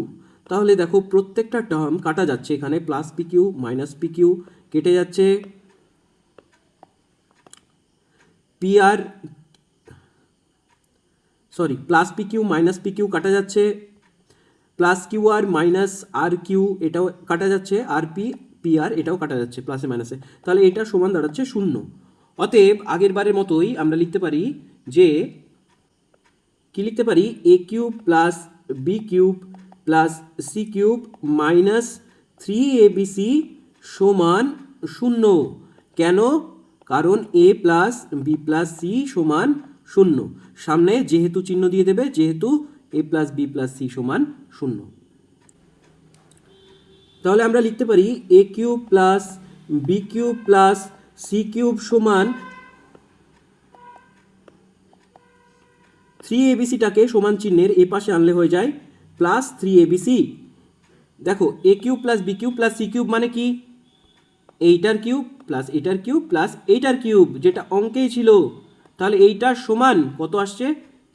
তাহলে দেখো প্রত্যেকটা টার্ম কাটা যাচ্ছে, এখানে plus P Q minus P Q কেটে যাচ্ছে, P R sorry plus P Q minus P Q কাটা যাচ্ছে, plus Q R minus R Q এটাও কাটা যাচ্ছে, আর পি পি আর এটাও কাটা যাচ্ছে প্লাসে মাইনাসে, তাহলে এটা সমান দাঁড়াচ্ছে 0। অতএব আগের বারের মতোই আমরা লিখতে পারি যে কি লিখতে পারি, A cube plus B cube plus C cube minus 3abc সমান 0। কেন? কারণ A plus B plus C সমান 0, সামনে যেহেতু চিহ্ন দিয়ে দেবে, যেহেতু A plus B plus C সমান 0। তাহলে আমরা লিখতে পারি A cube plus B cube plus C cube সমান 3abcটাকে সমান চিহ্নের এ পাশে আনলে হয়ে যায় প্লাস 3abc। দেখো A cube plus B cube plus C cube মানে কি? এইটার কিউব প্লাস এইটার কিউব প্লাস এইটার কিউব, যেটা অঙ্কেই ছিল। তাহলে এইটার সমান কত আসছে?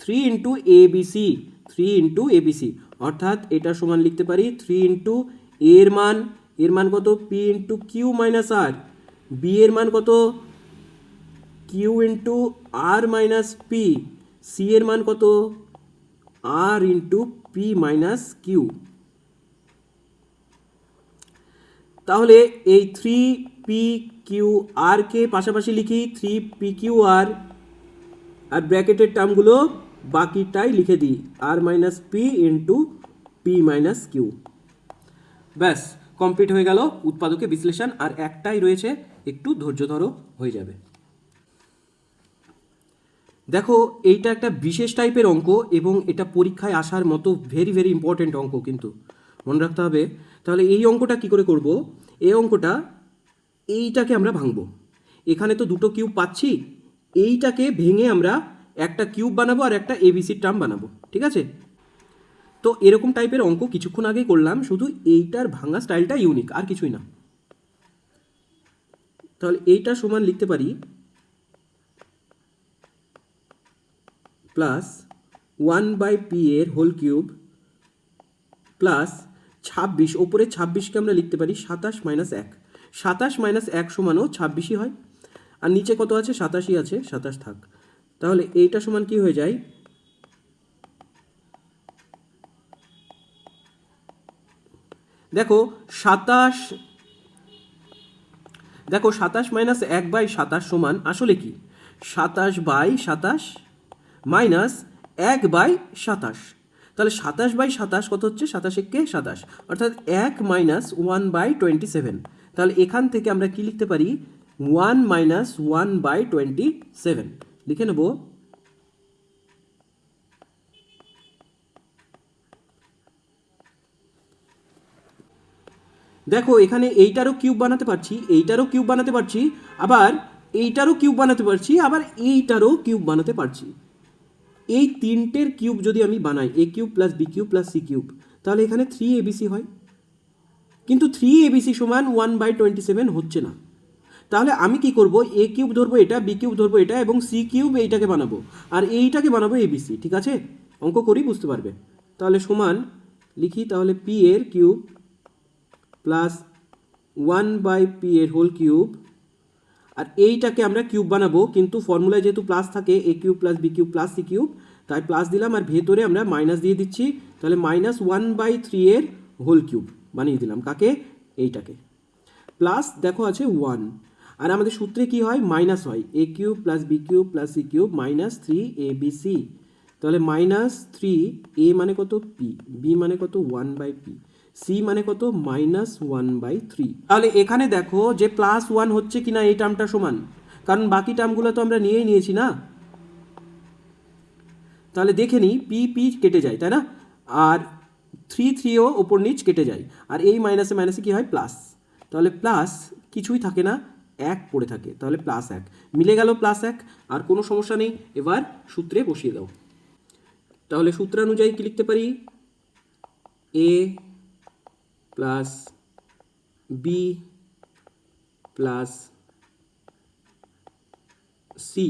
3 ইন্টু এবিসি, 3 ইন্টু এবিসি, অর্থাৎ এটার সমান লিখতে পারি 3 ইন্টু এর মান, এর মান কত? পি ইন্টু কিউ মাইনাস আর, বি এর মান কত? Q into R minus P, C এর মান কত? আর ইন্টু পি মাইনাস কিউ। তাহলে এই 3পি কিউ আরকে পাশাপাশি লিখি, 3পি কিউ আর, আর ব্র্যাকেটের টার্মগুলো বাকিটাই লিখে দিই, আর minus P into P minus Q. ব্যাস কমপ্লিট হয়ে গেল উৎপাদকে বিশ্লেষণ, আর একটাই রয়েছে, একটু ধৈর্য ধরো হয়ে যাবে। দেখো এইটা একটা বিশেষ টাইপের অঙ্ক এবং এটা পরীক্ষায় আসার মতো ভেরি ভেরি ইম্পর্টেন্ট অঙ্ক, কিন্তু মনে রাখতে হবে। তাহলে এই অঙ্কটা কি করে করব? এই অঙ্কটা এইটাকে আমরা ভাঙবো। এখানে তো দুটো কিউব পাচ্ছি, এইটাকে ভেঙে আমরা একটা কিউব বানাবো আর একটা এবিসি টার্ম বানাবো, ঠিক আছে? তো এরকম টাইপের অঙ্ক কিছুক্ষণ আগেই করলাম, শুধু এইটার ভাঙা স্টাইলটা ইউনিক, আর কিছুই না। তাহলে এইটা সমান লিখতে পারি প্লাস 1/p এর হোল কিউব প্লাস 26, ওপরে 26কে আমরা লিখতে পারি 27 মাইনাস 1। 27 মাইনাস 1 সমানও 26ই হয়, আর নিচে কত আছে? 27ই আছে, 27 থাক। তাহলে এইটা সমান কি হয়ে যায়? দেখো 27 মাইনাস 1/27 সমান আসলে কি? 27/27 মাইনাস 1/27। তাহলে 27/27 কত হচ্ছে? 27 একে 27, অর্থাৎ 1 মাইনাস 1/27। তাহলে এখান থেকে আমরা কি লিখতে পারি? 1 মাইনাস 1/27 লিখে নেব। দেখো এখানে এইটারও কিউব বানাতে পারছি, এইটারও কিউব বানাতে পারছি, আবার এইটারও কিউব বানাতে পারছি, আবার এইটারও কিউব বানাতে পারছি। এই তিনটের কিউব যদি আমি বানাই, A cube plus B cube plus C cube, তাহলে এখানে 3abc হয়। কিন্তু 3abc সমান 1/27 হচ্ছে না। তাহলে আমি কি করব? এ কিউব ধরবো এটা, বি কিউব ধরবো এটা, এবং সি কিউব এইটাকে বানাবো, আর এইটাকে বানাবো এবিসি, ঠিক আছে? অঙ্ক করি বুঝতে পারবে। তাহলে সমান লিখি, তাহলে পি এর কিউব প্লাস 1/p এর হোল কিউব, আর এইটাকে আমরা কিউব বানাবো, কিন্তু ফর্মুলায় যেহেতু প্লাস থাকে, A cube plus B cube plus C cube, তাই প্লাস দিলাম, আর ভেতরে আমরা মাইনাস দিয়ে দিচ্ছি। তাহলে -1/3 এর হোল কিউব বানিয়ে দিলাম। কাকে? এইটাকে। প্লাস দেখো আছে 1, আর আমাদের সূত্রে কি হয়? মাইনাস হয়, A cube plus B cube plus C cube minus 3abc। তাহলে -3, এ মানে কত? পি, বি মানে কত? 1/p, সি মানে কত? -1/3। তাহলে এখানে দেখো যে +1 হচ্ছে কিনা এই টার্মটা সমান, কারণ বাকি টার্মগুলো তো আমরা নিয়েই নিয়েছি না। তাহলে দেখে নিই, পি পি কেটে যায়, তাই না? আর 3ও ওপর নিচ কেটে যায়, আর এই মাইনাসে মাইনাসে কি হয়? প্লাস। তাহলে প্লাস কিছুই থাকে না, 1 পড়ে থাকে, তাহলে +1 মিলে গেল, +1, আর কোনো সমস্যা নেই। এবার সূত্রে বসিয়ে দাও। তাহলে সূত্রানুযায়ী কি লিখতে পারি? A plus B plus C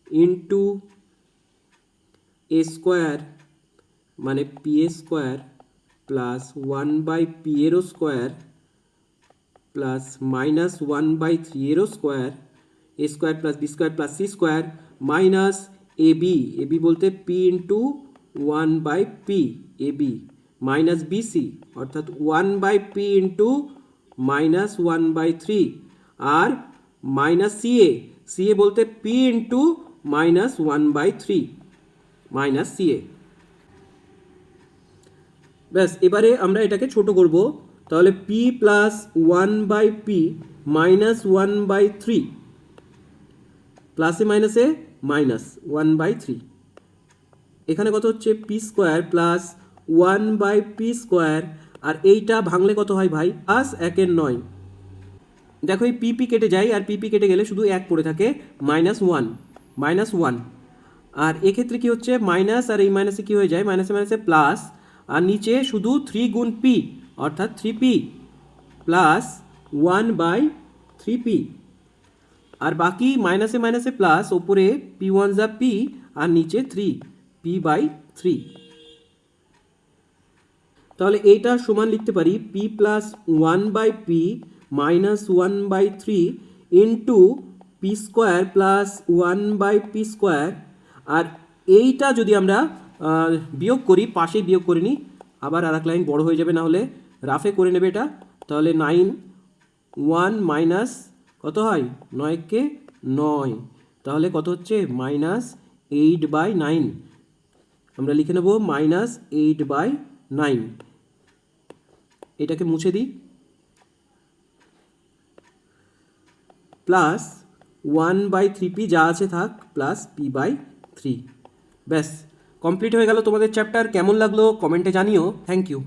into A square মানে পি এ স্কোয়ার প্লাস 1/p এরও স্কোয়ার প্লাস -1/3 এরও square, A square plus B square plus C square minus AB, AB বলতে P into 1/p AB minus BC, অর্থাৎ 1/p into -1/3, আর minus CA, CA বলতে P into -1/3 minus CA. ব্যাস, এবারে আমরা এটাকে ছোট করব। তাহলে পি প্লাস 1/p মাইনাস 1/3, প্লাসে মাইনাসে মাইনাস 1/3, এখানে কত হচ্ছে? P square plus 1/p square, আর এইটা ভাঙলে কত হয় ভাই? প্লাস 1/9। দেখো এই পিপি কেটে যায়, আর পিপি কেটে গেলে শুধু 1 পড়ে থাকে, -1, আর এক্ষেত্রে কি হচ্ছে? মাইনাস, আর এই মাইনাসে কি হয়ে যায়? মাইনাসে মাইনাসে প্লাস, আর নিচে শুধু 3 গুণ পি, অর্থাৎ 3p প্লাস 1/3p, আর বাকি মাইনাসে মাইনাসে প্লাস, ওপরে p1 যা p, আর নিচে 3p/3। তাহলে এইটা সমান লিখতে পারি p plus 1/p minus 1/3 into P square plus 1/p square, আর এইটা যদি আমরা বিয়োগ করি, পাশে বিয়োগ করে নিই, আবার আর এক লাইন বড় হয়ে যাবে, না হলে রাফে করে নেবে এটা। তাহলে 9, 1 মাইনাস কত হয়? 9কে 9, তাহলে কত হচ্ছে? -8/9। আমরা লিখে নেব -8/9। এটাকে মুছে দিই, প্লাস 1/3p যা আছে থাক প্লাস p/3। ব্যাস কমপ্লিট হয়ে গেল তোমাদের চ্যাপ্টার। কেমন লাগলো কমেন্টে জানিও। Thank you.